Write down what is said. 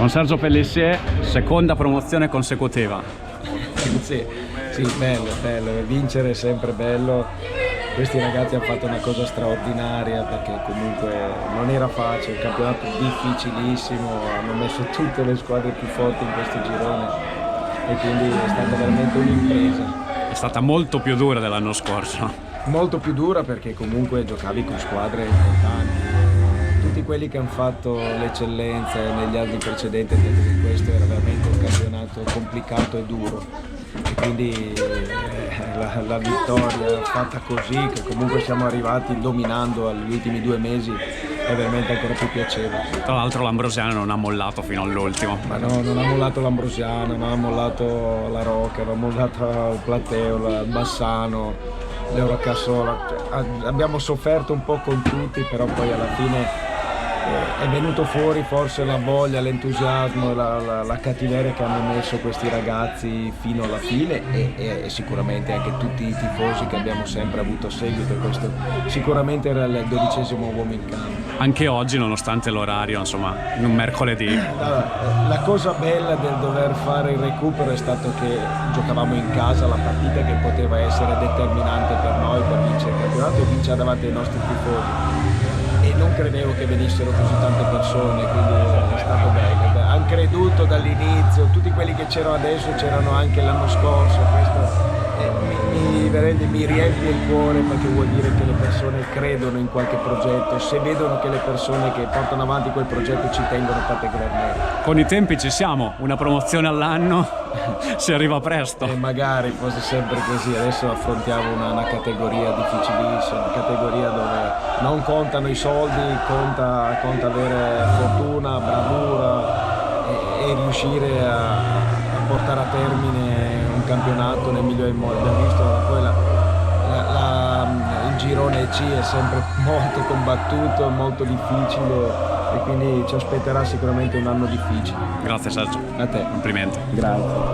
Con Sergio Pellissier, seconda promozione consecutiva. Sì, bello, vincere è sempre bello. Questi ragazzi hanno fatto una cosa straordinaria perché comunque non era facile, un campionato difficilissimo, hanno messo tutte le squadre più forti in questo girone e quindi è stata veramente un'impresa. È stata molto più dura dell'anno scorso. Molto più dura perché comunque giocavi con squadre importanti. Tutti quelli che hanno fatto l'eccellenza negli anni precedenti hanno detto che questo era veramente un campionato complicato e duro e quindi la vittoria fatta così, che comunque siamo arrivati dominando agli ultimi 2 mesi, è veramente ancora più piacevole. Tra l'altro l'Ambrosiano non ha mollato fino all'ultimo. Ma no, non ha mollato l'Ambrosiano, non ha mollato la Rocca, non ha mollato il Plateo, il Bassano, l'Eurocassola. Abbiamo sofferto un po' con tutti, però poi alla fine è venuto fuori forse la voglia, l'entusiasmo, la cattiveria che hanno messo questi ragazzi fino alla fine e sicuramente anche tutti i tifosi che abbiamo sempre avuto seguito. Questo sicuramente era il 12° uomo in campo. Anche oggi, nonostante l'orario, insomma, in un mercoledì. La cosa bella del dover fare il recupero è stato che giocavamo in casa la partita che poteva essere determinante per noi per vincere il campionato e vincere davanti ai nostri tifosi. E non credevo che venissero così tante persone, quindi è stato bello. Hanno creduto dall'inizio, tutti quelli che c'erano adesso c'erano anche l'anno scorso. Questo mi riempie il cuore perché vuol dire che le persone credono in qualche progetto, se vedono che le persone che portano avanti quel progetto ci tengono particolarmente. Con i tempi ci siamo, una promozione all'anno si arriva presto. E magari fosse sempre così. Adesso affrontiamo una categoria difficilissima, una categoria dove non contano i soldi, conta avere fortuna, bravura e riuscire a portare a termine un campionato nel migliore modo. Abbiamo visto poi il girone C è sempre molto combattuto, molto difficile e quindi ci aspetterà sicuramente un anno difficile. Grazie Sergio. A te. Complimenti. Grazie.